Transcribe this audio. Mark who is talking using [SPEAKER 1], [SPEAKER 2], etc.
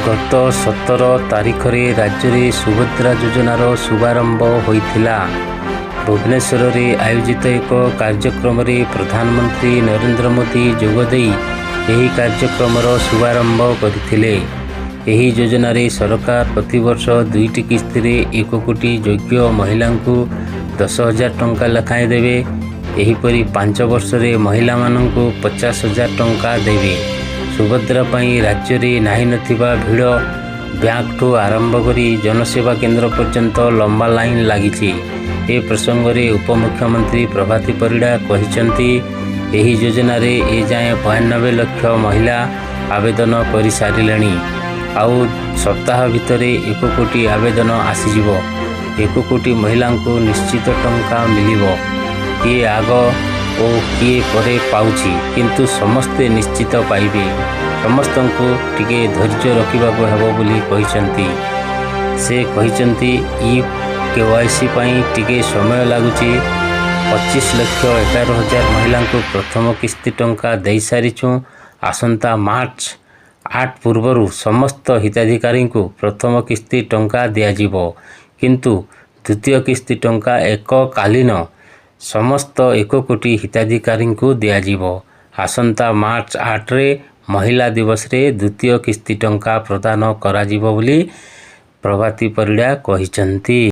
[SPEAKER 1] ଗତ 17 ତାରିଖରେ ରାଜ୍ୟରେ ସୁଭଦ୍ରା ଯୋଜନାର ଶୁଭାରମ୍ଭ ହୋଇଥିଲା। ଭୁବନେଶ୍ୱରରେ ଆୟୋଜିତ ଏକ କାର୍ଯ୍ୟକ୍ରମରେ ପ୍ରଧାନମନ୍ତ୍ରୀ ନରେନ୍ଦ୍ର ମୋଦି ଯୋଗଦେଇ ଏହି କାର୍ଯ୍ୟକ୍ରମର ଶୁଭାରମ୍ଭ କରିଥିଲେ। ଏହି ଯୋଜନାରେ ସରକାର ପ୍ରତିବର୍ଷ 2ଟି କିସ୍ତିରେ 1 କୋଟି ଯୋଗ୍ୟ ମହିଳାଙ୍କୁ 10,000 ଟଙ୍କା ଲେଖାଏଁ ଦେବେ। ଏହିପରି 5 ବର୍ଷରେ ମହିଳାମାନଙ୍କୁ 50,000 ଟଙ୍କା ଦେବେ। ସୁଭଦ୍ରା ପାଇଁ ରାଜ୍ୟରେ ନାହିଁ ନଥିବା ଭିଡ଼, ବ୍ୟାଙ୍କଠୁ ଆରମ୍ଭ କରି ଜନସେବା କେନ୍ଦ୍ର ପର୍ଯ୍ୟନ୍ତ ଲମ୍ବା ଲାଇନ୍ ଲାଗିଛି। ଏ ପ୍ରସଙ୍ଗରେ ଉପମୁଖ୍ୟମନ୍ତ୍ରୀ ପ୍ରଭାତୀ ପରିଡ଼ା କହିଛନ୍ତି, ଏହି ଯୋଜନାରେ ଏଯାଏଁ 92 ଲକ୍ଷ ମହିଳା ଆବେଦନ କରିସାରିଲେଣି। ଆଉ ସପ୍ତାହ ଭିତରେ 1 କୋଟି ଆବେଦନ ଆସିଯିବ। 1 କୋଟି ମହିଳାଙ୍କୁ ନିଶ୍ଚିତ ଟଙ୍କା ମିଳିବ। କିଏ ଆଗ ଓ କିଏ ପରେ ପାଉଛି, କିନ୍ତୁ ସମସ୍ତେ ନିଶ୍ଚିତ ପାଇବେ। ସମସ୍ତଙ୍କୁ ଟିକେ ଧୈର୍ଯ୍ୟ ରଖିବାକୁ ହେବ ବୋଲି କହିଛନ୍ତି। ସେ କହିଛନ୍ତି, KYC ପାଇଁ ଟିକେ ସମୟ ଲାଗୁଛି। 25,11,000 ମହିଳାଙ୍କୁ ପ୍ରଥମ କିସ୍ତି ଟଙ୍କା ଦେଇସାରିଛୁଁ। ଆସନ୍ତା ମାର୍ଚ୍ଚ 8 ପୂର୍ବରୁ ସମସ୍ତ ହିତାଧିକାରୀଙ୍କୁ ପ୍ରଥମ କିସ୍ତି ଟଙ୍କା ଦିଆଯିବ। କିନ୍ତୁ ଦ୍ୱିତୀୟ କିସ୍ତି ଟଙ୍କା ଏକକାଳୀନ ସମସ୍ତ 1 କୋଟି ହିତାଧିକାରୀଙ୍କୁ ଦିଆଯିବ। ଆସନ୍ତା ମାର୍ଚ୍ଚ 8ରେ ମହିଳା ଦିବସରେ ଦ୍ୱିତୀୟ କିସ୍ତି ଟଙ୍କା ପ୍ରଦାନ କରାଯିବ ବୋଲି ପ୍ରଭାତୀ ପରିଡ଼ା କହିଛନ୍ତି।